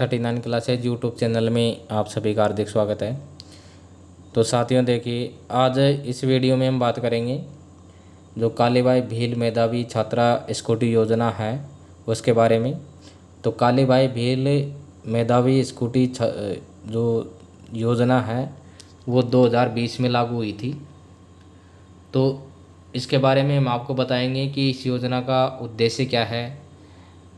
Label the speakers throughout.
Speaker 1: 39 classes YouTube channel में आप सभी का हार्दिक स्वागत है। तो साथियों देखिए, आज इस वीडियो में हम बात करेंगे जो कालीबाई भील मेधावी छात्रा स्कूटी योजना है उसके बारे में। तो कालीबाई भील मेधावी स्कूटी जो योजना है वो 2020 में लागू हुई थी। तो इसके बारे में हम आपको बताएंगे कि इस योजना का उद्देश्य क्या है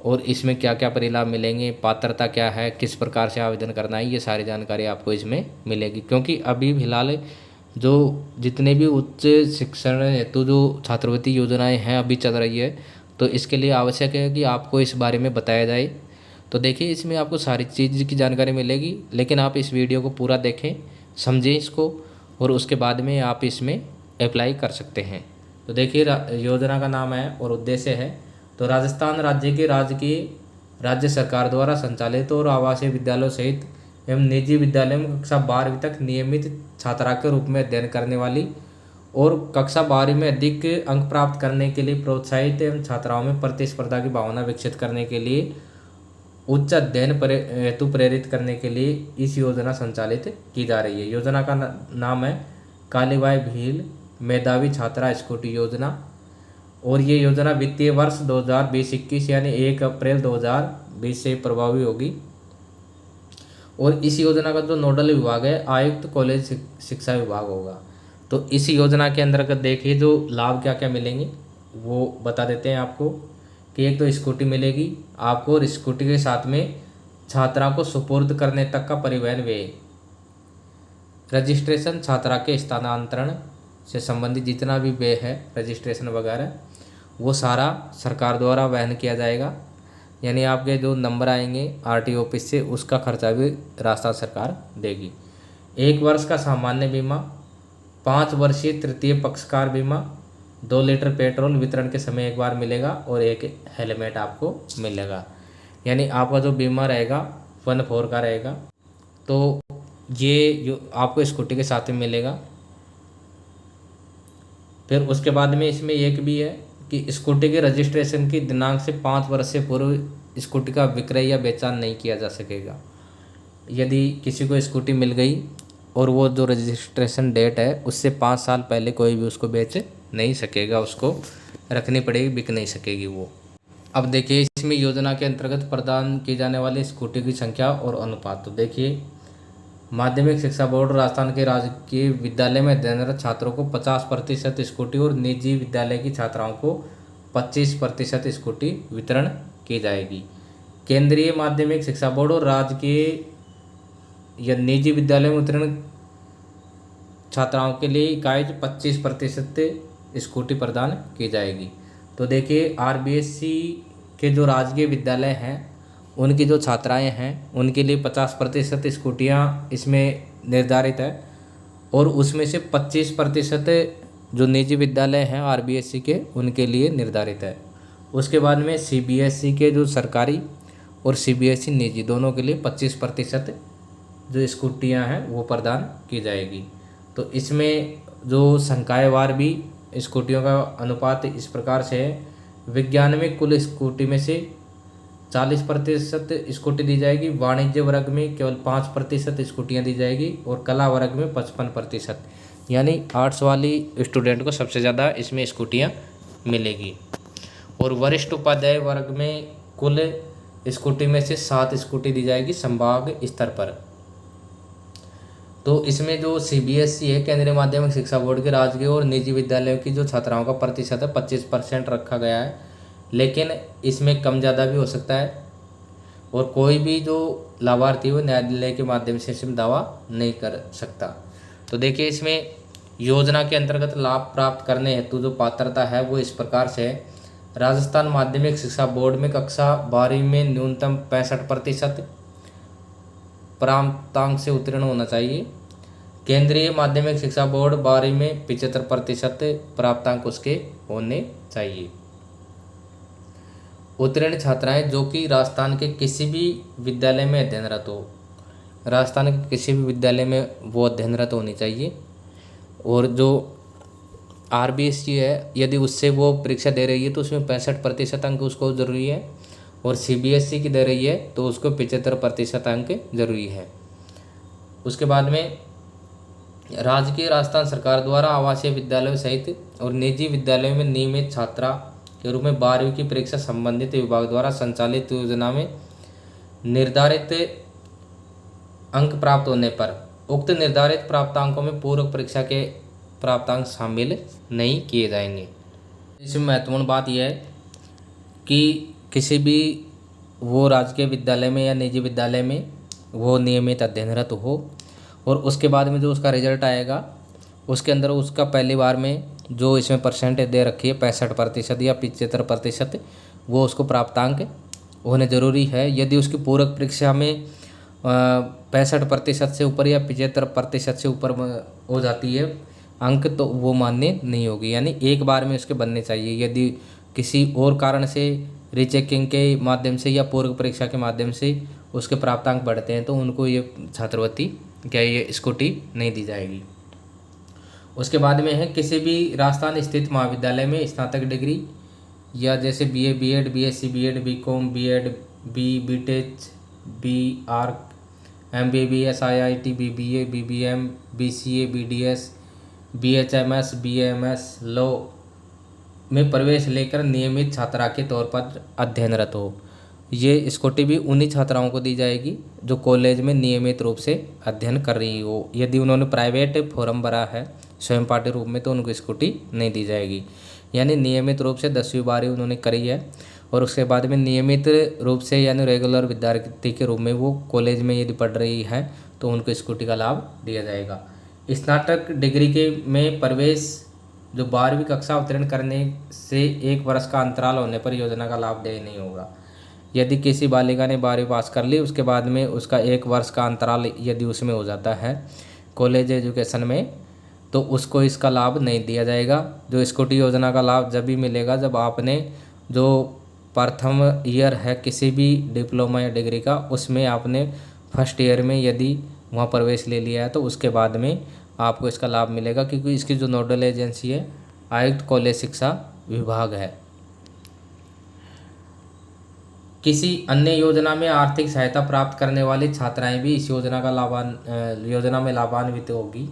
Speaker 1: और इसमें क्या क्या परिलाभ मिलेंगे, पात्रता क्या है, किस प्रकार से आवेदन करना है, ये सारी जानकारी आपको इसमें मिलेगी। क्योंकि अभी फिलहाल जो जितने भी उच्च शिक्षण हेतु जो छात्रवृत्ति योजनाएं हैं अभी चल रही है, तो इसके लिए आवश्यक है कि आपको इस बारे में बताया जाए। तो देखिए, इसमें आपको सारी चीज़ की जानकारी मिलेगी, लेकिन आप इस वीडियो को पूरा देखें, समझें इसको, और उसके बाद में आप इसमें अप्लाई कर सकते हैं। तो देखिए, योजना का नाम है और उद्देश्य है। तो राजस्थान राज्य के राज्य सरकार द्वारा संचालित और आवासीय विद्यालयों सहित एवं निजी विद्यालयों में कक्षा 12वीं तक नियमित छात्रा के रूप में अध्ययन करने वाली और कक्षा 12वीं में अधिक अंक प्राप्त करने के लिए प्रोत्साहित एवं छात्राओं में प्रतिस्पर्धा की भावना विकसित करने के लिए उच्च अध्ययन हेतु प्रेरित करने के लिए इस योजना संचालित की जा रही है। योजना का नाम है कालीबाई भील मेधावी छात्रा स्कूटी योजना, और ये योजना वित्तीय वर्ष 2020-21 यानी 1 अप्रैल 2020 से प्रभावी होगी। और इस योजना का जो नोडल विभाग है आयुक्त कॉलेज शिक्षा विभाग होगा। तो इस योजना के अंतर्गत देखिए जो लाभ क्या क्या मिलेंगे वो बता देते हैं आपको। कि एक तो स्कूटी मिलेगी आपको, और स्कूटी के साथ में छात्रा को सुपुर्द करने तक का परिवहन व्यय, रजिस्ट्रेशन, छात्रा के स्थानांतरण से संबंधित जितना भी व्यय है, रजिस्ट्रेशन वगैरह, वो सारा सरकार द्वारा वहन किया जाएगा। यानी आपके जो नंबर आएंगे आरटीओ ऑफिस से, उसका खर्चा भी राजस्थान सरकार देगी। 1 वर्ष का सामान्य बीमा, 5 वर्षीय तृतीय पक्षकार बीमा, 2 लीटर पेट्रोल वितरण के समय एक बार मिलेगा और एक हेलमेट आपको मिलेगा। यानी आपका जो बीमा रहेगा 1/4 का रहेगा। तो ये जो आपको स्कूटी के साथ में मिलेगा। फिर उसके बाद में इसमें एक भी है कि स्कूटी के रजिस्ट्रेशन की दिनांक से 5 वर्ष से पूर्व स्कूटी का विक्रय या बेचान नहीं किया जा सकेगा। यदि किसी को स्कूटी मिल गई और वो जो रजिस्ट्रेशन डेट है उससे 5 साल पहले कोई भी उसको बेच नहीं सकेगा, उसको रखनी पड़ेगी, बिक नहीं सकेगी वो। अब देखिए, इसमें योजना के अंतर्गत प्रदान की जाने वाली स्कूटी की संख्या और अनुपात। तो देखिए, माध्यमिक शिक्षा बोर्ड राजस्थान के राजकीय विद्यालय में अध्ययनरत छात्रों को 50% स्कूटी और निजी विद्यालय की छात्राओं को 25% स्कूटी वितरण की जाएगी। केंद्रीय माध्यमिक शिक्षा बोर्ड और राजकीय या निजी विद्यालय में उत्तीर्ण छात्राओं के लिए इकाई 25% स्कूटी प्रदान की जाएगी। तो देखिए, आरबीएससी के जो राजकीय विद्यालय हैं उनकी जो छात्राएं हैं उनके लिए 50% स्कूटियाँ इसमें निर्धारित है, और उसमें से 25% जो निजी विद्यालय हैं आरबीएससी के उनके लिए निर्धारित है। उसके बाद में सीबीएसई के जो सरकारी और सीबीएसई निजी दोनों के लिए 25% जो स्कूटियाँ हैं वो प्रदान की जाएगी। तो इसमें जो संकायवार भी स्कूटियों का अनुपात इस प्रकार से है। विज्ञान में कुल स्कूटी में से 40% स्कूटी दी जाएगी, वाणिज्य वर्ग में केवल 5% स्कूटियाँ दी जाएगी, और कला वर्ग में 55%। यानी आर्ट्स वाली स्टूडेंट को सबसे ज़्यादा इसमें स्कूटियाँ मिलेगी। और वरिष्ठ उपाध्याय वर्ग में कुल स्कूटी में से 7 स्कूटी दी जाएगी संभाग स्तर पर। तो इसमें जो सीबीएसई है, केंद्रीय माध्यमिक शिक्षा बोर्ड के राजकीय और निजी विद्यालयों की जो छात्राओं का प्रतिशत है 25% रखा गया है, लेकिन इसमें कम ज़्यादा भी हो सकता है। और कोई भी जो लाभार्थी वो न्यायालय के माध्यम से इसमें दावा नहीं कर सकता। तो देखिए, इसमें योजना के अंतर्गत लाभ प्राप्त करने हेतु जो पात्रता है वो इस प्रकार से है। राजस्थान माध्यमिक शिक्षा बोर्ड में कक्षा 12वीं में न्यूनतम 65% प्राप्तांक से उत्तीर्ण होना चाहिए। केंद्रीय माध्यमिक शिक्षा बोर्ड 12वीं में 75% प्राप्तांक उसके होने चाहिए। उत्तीर्ण छात्राएं जो कि राजस्थान के किसी भी विद्यालय में अध्ययनरत हो, राजस्थान के किसी भी विद्यालय में वो अध्ययनरत होनी चाहिए। और जो आरबीएससी है, यदि उससे वो परीक्षा दे रही है तो उसमें 65% अंक उसको ज़रूरी है। और सीबीएसई की दे रही है तो उसको 75% अंक जरूरी है। उसके बाद में राजकीय राजस्थान सरकार द्वारा आवासीय विद्यालयों सहित और निजी विद्यालयों में नियमित छात्रा के रूप में 12वीं की परीक्षा संबंधित विभाग द्वारा संचालित योजना में निर्धारित अंक प्राप्त होने पर उक्त निर्धारित प्राप्तांकों में पूरक परीक्षा के प्राप्तांक शामिल नहीं किए जाएंगे। इसमें महत्वपूर्ण बात यह है कि किसी भी वो राजकीय विद्यालय में या निजी विद्यालय में वो नियमित अध्ययनरत हो और उसके बाद में जो उसका रिजल्ट आएगा उसके अंदर उसका पहली बार में जो इसमें परसेंटेज दे रखी है 65% या 75%, वो उसको प्राप्तांक होने ज़रूरी है। यदि उसकी पूरक परीक्षा में 65% से ऊपर या 75% से ऊपर हो जाती है अंक तो वो मान्य नहीं होगी, यानी एक बार में उसके बनने चाहिए। यदि किसी और कारण से रीचेकिंग के माध्यम से या पूरक परीक्षा के माध्यम से उसके प्राप्तांक बढ़ते हैं तो उनको ये छात्रवृत्ति क्या ये स्कूटी नहीं दी जाएगी। उसके बाद में है किसी भी राजस्थान स्थित महाविद्यालय में स्नातक डिग्री या जैसे BA, BEd, BSc, BEd, BCom, BEd, BTech, BArch, MBBS, IIT, BBA, BBM, BCA, BDS, BHMS, BMS law में प्रवेश लेकर नियमित छात्रा के तौर पर अध्ययनरत हो। ये स्कूटी भी उन्हीं छात्राओं को दी जाएगी जो कॉलेज में नियमित रूप से अध्ययन कर रही हो। यदि उन्होंने प्राइवेट फॉर्म भरा है स्वयं पाठी रूप में तो उनको स्कूटी नहीं दी जाएगी। यानी नियमित रूप से 10वीं 12वीं उन्होंने करी है और उसके बाद में नियमित रूप से यानी रेगुलर विद्यार्थी के रूप में वो कॉलेज में यदि पढ़ रही है तो उनको स्कूटी का लाभ दिया जाएगा। स्नातक डिग्री के में प्रवेश जो 12वीं कक्षा उत्तीर्ण करने से 1 वर्ष का अंतराल होने पर योजना का लाभ देय नहीं होगा। यदि किसी बालिका ने 12वीं पास कर ली उसके बाद में उसका 1 वर्ष का अंतराल यदि उसमें हो जाता है कॉलेज एजुकेशन में तो उसको इसका लाभ नहीं दिया जाएगा। जो स्कूटी योजना का लाभ जब भी मिलेगा जब आपने जो प्रथम ईयर है किसी भी डिप्लोमा या डिग्री का उसमें आपने फर्स्ट ईयर में यदि वहाँ प्रवेश ले लिया है तो उसके बाद में आपको इसका लाभ मिलेगा, क्योंकि इसकी जो नोडल एजेंसी है आयुक्त कॉलेज शिक्षा विभाग है। किसी अन्य योजना में आर्थिक सहायता प्राप्त करने वाली छात्राएं भी इस योजना में लाभान्वित होगी।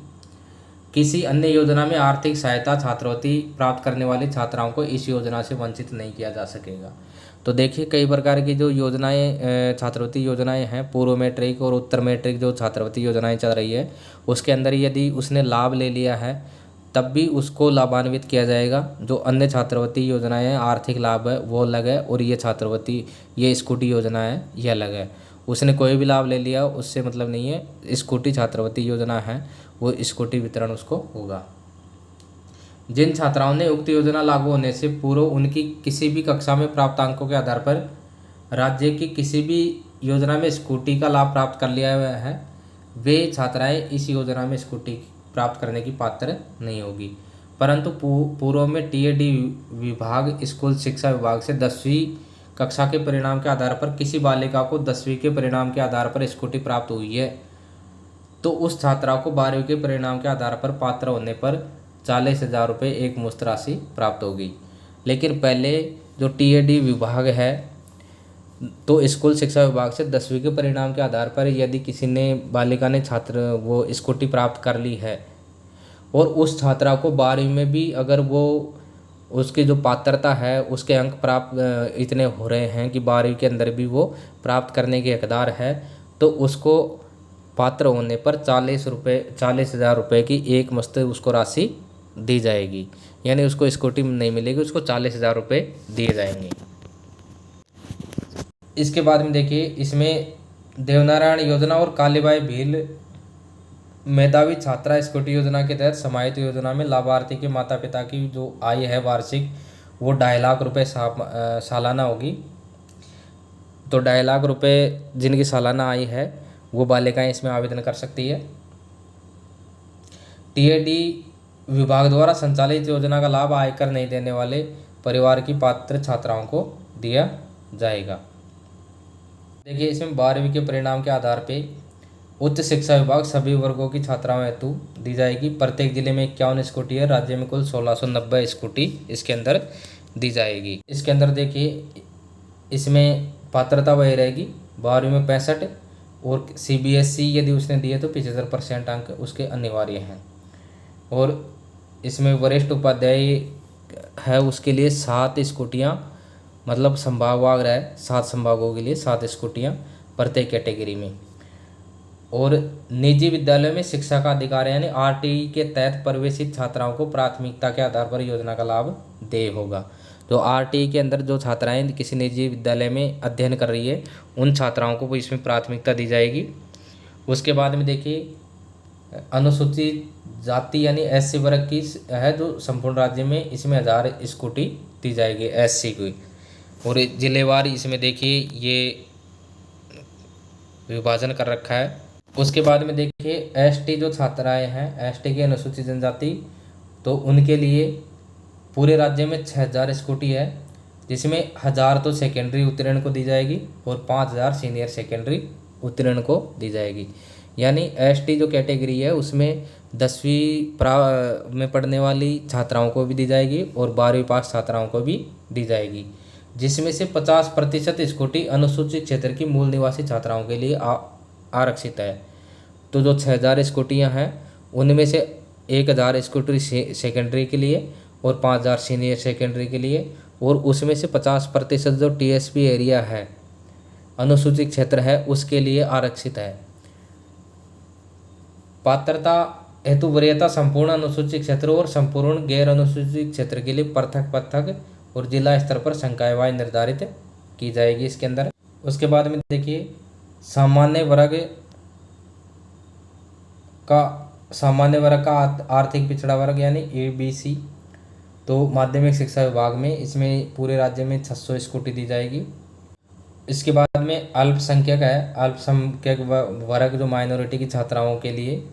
Speaker 1: किसी अन्य योजना में आर्थिक सहायता छात्रवृत्ति प्राप्त करने वाली छात्राओं को इस योजना से वंचित नहीं किया जा सकेगा। तो देखिए कई प्रकार की जो योजनाएं छात्रवृत्ति योजनाएं हैं, पूर्व मैट्रिक और उत्तर मैट्रिक जो छात्रवृत्ति योजनाएं चल रही है उसके अंदर यदि उसने लाभ ले लिया है तब भी उसको लाभान्वित किया जाएगा। जो अन्य छात्रवृत्ति योजनाएं हैं आर्थिक लाभ है वो अलग है और ये छात्रवृत्ति ये स्कूटी योजना है ये अलग है। उसने कोई भी लाभ ले लिया उससे मतलब नहीं है, स्कूटी छात्रवृत्ति योजना है वो स्कूटी वितरण उसको होगा। जिन छात्राओं ने उक्त योजना लागू होने से पूर्व उनकी किसी भी कक्षा में प्राप्त अंकों के आधार पर राज्य की किसी भी योजना में स्कूटी का लाभ प्राप्त कर लिया हुआ है वे छात्राएं इस योजना में स्कूटी प्राप्त करने की पात्र नहीं होगी। परंतु पूर्व में टीएडी विभाग स्कूल शिक्षा विभाग से 10वीं कक्षा के परिणाम के आधार पर किसी बालिका को 10वीं के परिणाम के आधार पर स्कूटी प्राप्त हुई है तो उस छात्रा को 12वीं के परिणाम के आधार पर पात्र होने पर 40,000 रुपये एक मुश्त राशि प्राप्त होगी। लेकिन पहले जो टीएडी विभाग है तो स्कूल शिक्षा विभाग से 10वीं के परिणाम के आधार पर यदि किसी ने बालिका ने छात्र वो स्कूटी प्राप्त कर ली है और उस छात्रा को 12वीं में भी अगर वो उसकी जो पात्रता है उसके अंक प्राप्त इतने हो रहे हैं कि 12वीं के अंदर भी वो प्राप्त करने के हकदार है तो उसको पात्र होने पर 40,000 रुपये की एक मुश्त उसको राशि दी जाएगी। यानी उसको स्कूटी नहीं मिलेगी, उसको 40,000 रुपये दिए जाएंगे। इसके बाद में देखिए इसमें देवनारायण योजना और कालीबाई भील मेधावी छात्रा स्कूटी योजना के तहत समाहित योजना में लाभार्थी के माता पिता की जो आय है वार्षिक वो 2.5 लाख रुपये सालाना होगी। तो 2.5 लाख रुपये जिनकी सालाना आय है वो बालिकाएं इसमें आवेदन कर सकती है। टीएडी विभाग द्वारा संचालित योजना का लाभ आयकर नहीं देने वाले परिवार की पात्र छात्राओं को दिया जाएगा। देखिए इसमें 12वीं के परिणाम के आधार पे उच्च शिक्षा विभाग सभी वर्गों की छात्राओं हेतु दी जाएगी। प्रत्येक जिले में 51 स्कूटी है, राज्य में कुल 1690 स्कूटी इसके अंदर दी जाएगी। इसके अंदर देखिए इसमें पात्रता वही रहेगी 12वीं में 65, और CBSE यदि उसने दिए तो 75% अंक उसके अनिवार्य हैं। और इसमें वरिष्ठ उपाध्याय है उसके लिए 7 स्कूटियाँ, मतलब संभागवार है 7 संभागों के लिए 7 स्कूटियाँ प्रत्येक कैटेगरी में। और निजी विद्यालयों में शिक्षा का अधिकार यानी RTE के तहत प्रवेशित छात्राओं को प्राथमिकता के आधार पर योजना का लाभ देय होगा। तो RTE के अंदर जो छात्राएं किसी निजी विद्यालय में अध्ययन कर रही है उन छात्राओं को इसमें प्राथमिकता दी जाएगी। उसके बाद में देखिए अनुसूचित जाति यानी SC वर्ग की है जो संपूर्ण राज्य में, इसमें 1000 स्कूटी दी जाएगी SC की। और जिलेवार इसमें देखिए ये विभाजन कर रखा है। उसके बाद में देखिए ST जो छात्राएं हैं, ST की अनुसूचित जनजाति, तो उनके लिए पूरे राज्य में 6000 स्कूटी है, जिसमें 1000 तो सेकेंडरी उत्तीर्ण को दी जाएगी और 5000 सीनियर सेकेंडरी उत्तीर्ण को दी जाएगी। यानी ST जो कैटेगरी है उसमें 10वीं में पढ़ने वाली छात्राओं को भी दी जाएगी और 12वीं पास छात्राओं को भी दी जाएगी, जिसमें से 50% स्कूटी अनुसूचित क्षेत्र की मूल निवासी छात्राओं के लिए आरक्षित है। तो जो 6000 स्कूटियाँ हैं उनमें से 1000 स्कूटी सेकेंडरी के लिए और 5000 सीनियर सेकेंडरी के लिए, और उसमें से 50% जो TSP एरिया है अनुसूचित क्षेत्र है उसके लिए आरक्षित है। पात्रता हेतु वरीयता संपूर्ण अनुसूचित क्षेत्र और संपूर्ण गैर अनुसूचित क्षेत्र के लिए पृथक पृथक और जिला स्तर पर संकायवार निर्धारित की जाएगी इसके अंदर। उसके बाद में देखिए सामान्य वर्ग का आर्थिक पिछड़ा वर्ग यानी ABC, तो माध्यमिक शिक्षा विभाग में इसमें पूरे राज्य में 600 स्कूटी दी जाएगी। इसके बाद में अल्पसंख्यक है, अल्पसंख्यक वर्ग जो माइनॉरिटी की छात्राओं के लिए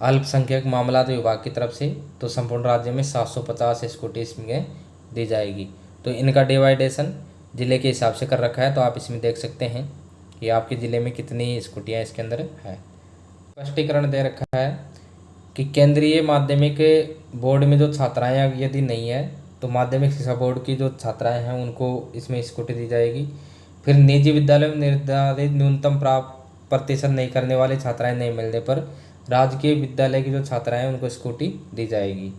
Speaker 1: अल्पसंख्यक मामलात विभाग की तरफ से, तो संपूर्ण राज्य में 750 स्कूटी इसमें दी जाएगी। तो इनका डिवाइडेशन ज़िले के हिसाब से कर रखा है, तो आप इसमें देख सकते हैं कि आपके ज़िले में कितनी स्कूटियाँ इसके अंदर है। स्पष्टीकरण दे रखा है कि केंद्रीय माध्यमिक बोर्ड में जो छात्राएँ यदि नहीं है तो माध्यमिक शिक्षा बोर्ड की जो छात्राएँ हैं उनको इसमें स्कूटी दी जाएगी। फिर निजी विद्यालय में निर्धारित न्यूनतम प्राप्त प्रतिशत नहीं करने वाली छात्राएँ नहीं मिलने पर राजकीय विद्यालय की जो छात्राएँ हैं उनको स्कूटी दी जाएगी।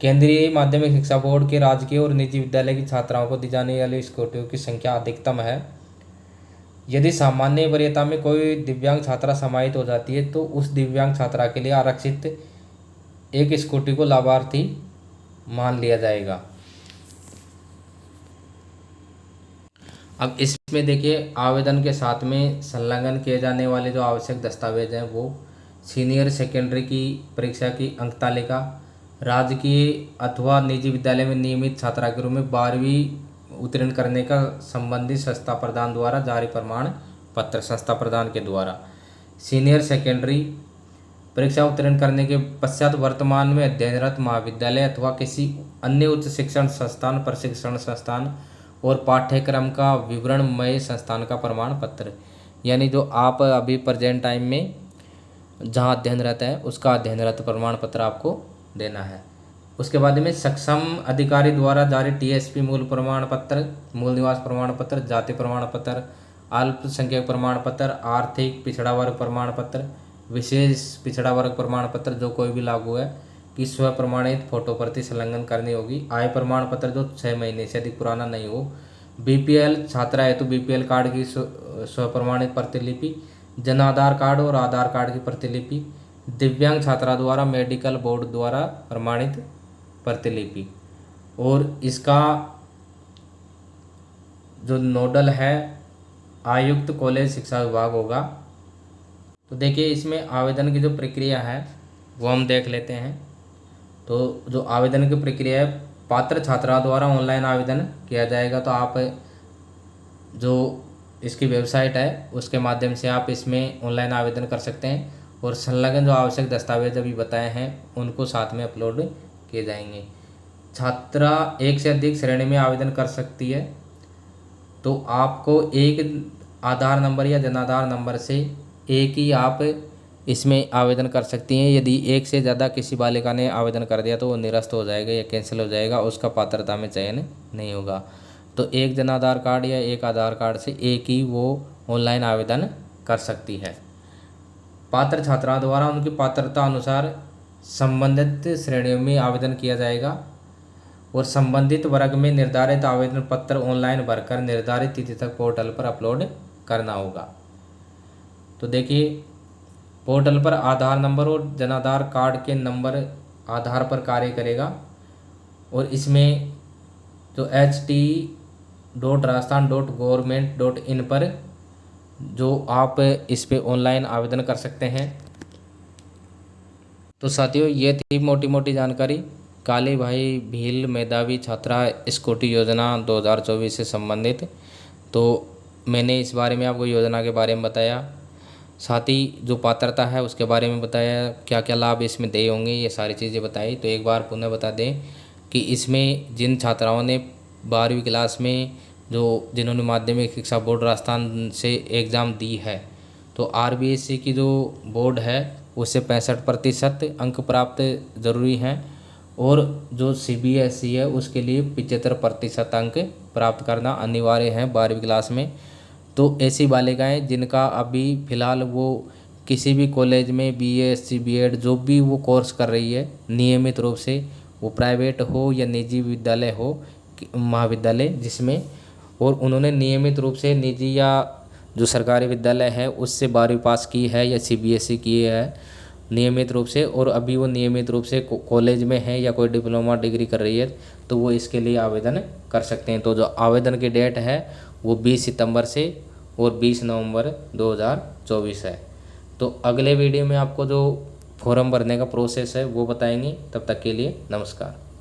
Speaker 1: केंद्रीय माध्यमिक शिक्षा बोर्ड के राजकीय और निजी विद्यालय की छात्राओं को दी जाने वाली स्कूटियों की संख्या अधिकतम है। यदि सामान्य वरीयता में कोई दिव्यांग छात्रा समाहित हो जाती है तो उस दिव्यांग छात्रा के लिए आरक्षित एक स्कूटी को लाभार्थी मान लिया जाएगा। अब इसमें देखिए आवेदन के साथ में संलग्न किए जाने वाले जो आवश्यक दस्तावेज हैं वो सीनियर सेकेंडरी की परीक्षा की अंक तालिका, राजकीय अथवा निजी विद्यालय में नियमित छात्रा के रूप में 12वीं उत्तीर्ण करने का संबंधित संस्था प्रदान द्वारा जारी प्रमाण पत्र, संस्था प्रदान के द्वारा सीनियर सेकेंडरी परीक्षा उत्तीर्ण करने के पश्चात वर्तमान में अध्ययनरत महाविद्यालय अथवा किसी अन्य उच्च शिक्षण संस्थान, प्रशिक्षण संस्थान और पाठ्यक्रम का विवरणमय संस्थान का प्रमाण पत्र, यानी जो आप अभी प्रेजेंट टाइम में जहां अध्ययनरत है उसका अध्ययनरत प्रमाण पत्र आपको देना है। उसके बाद में सक्षम अधिकारी द्वारा जारी TSP मूल प्रमाण पत्र, मूल निवास प्रमाण पत्र, जाति प्रमाण पत्र, अल्पसंख्यक प्रमाण पत्र, आर्थिक पिछड़ा वर्ग प्रमाण पत्र, विशेष पिछड़ा वर्ग प्रमाण पत्र जो कोई भी लागू है कि स्व प्रमाणित फोटो प्रति संलग्न करनी होगी। आय प्रमाण पत्र जो 6 महीने से अधिक पुराना नहीं हो। BPL छात्रा है तो BPL कार्ड की स्व प्रमाणित प्रतिलिपि, जन आधार कार्ड और आधार कार्ड की प्रतिलिपि, दिव्यांग छात्रा द्वारा मेडिकल बोर्ड द्वारा प्रमाणित प्रतिलिपि। और इसका जो नोडल है आयुक्त कॉलेज शिक्षा विभाग होगा। तो देखिए इसमें आवेदन की जो प्रक्रिया है वो हम देख लेते हैं। तो जो आवेदन की प्रक्रिया है पात्र छात्राओं द्वारा ऑनलाइन आवेदन किया जाएगा। तो आप जो इसकी वेबसाइट है उसके माध्यम से आप इसमें ऑनलाइन आवेदन कर सकते हैं और संलग्न जो आवश्यक दस्तावेज अभी बताए हैं उनको साथ में अपलोड किए जाएंगे। छात्रा एक से अधिक श्रेणी में आवेदन कर सकती है, तो आपको एक आधार नंबर या जनाधार नंबर से एक ही आप इसमें आवेदन कर सकती हैं। यदि एक से ज़्यादा किसी बालिका ने आवेदन कर दिया तो वो निरस्त हो जाएगा या कैंसिल हो जाएगा, उसका पात्रता में चयन नहीं होगा। तो एक जन आधार कार्ड या एक आधार कार्ड से एक ही वो ऑनलाइन आवेदन कर सकती है। पात्र छात्राओं द्वारा उनकी पात्रता अनुसार संबंधित श्रेणियों में आवेदन किया जाएगा और संबंधित वर्ग में निर्धारित आवेदन पत्र ऑनलाइन भरकर निर्धारित तिथि तक पोर्टल पर अपलोड करना होगा। तो देखिए, पोर्टल पर आधार नंबर और जनाधार कार्ड के नंबर आधार पर कार्य करेगा और इसमें जो ht.rajasthan.government.in पर जो आप इस पे ऑनलाइन आवेदन कर सकते हैं। तो साथियों, ये थी मोटी मोटी जानकारी काली भाई भील मेधावी छात्रा स्कूटी योजना 2024 से संबंधित। तो मैंने इस बारे में आपको योजना के बारे में बताया, साथ ही जो पात्रता है उसके बारे में बताया, क्या क्या लाभ इसमें देय होंगे, ये सारी चीज़ें बताई। तो एक बार पुनः बता दें कि इसमें जिन छात्राओं ने 12वीं क्लास में जिन्होंने माध्यमिक शिक्षा बोर्ड राजस्थान से एग्ज़ाम दी है, तो RBSC की जो बोर्ड है उससे 65% अंक प्राप्त ज़रूरी हैं और जो CBSE है उसके लिए 75% अंक प्राप्त करना अनिवार्य है 12वीं क्लास में। तो ऐसी बालिकाएं जिनका अभी फ़िलहाल वो किसी भी कॉलेज में BSc B.Ed जो भी वो कोर्स कर रही है नियमित रूप से, वो प्राइवेट हो या निजी विद्यालय हो, महाविद्यालय जिसमें, और उन्होंने नियमित रूप से निजी या जो सरकारी विद्यालय है उससे 12वीं पास की है या CBSE की है नियमित रूप से, और अभी वो नियमित रूप से कॉलेज में है या कोई डिप्लोमा डिग्री कर रही है, तो वो इसके लिए आवेदन कर सकते हैं। तो जो आवेदन की डेट है वो 20 सितंबर से और 20 नवंबर 2024 है। तो अगले वीडियो में आपको जो फॉर्म भरने का प्रोसेस है वो बताएंगे। तब तक के लिए नमस्कार।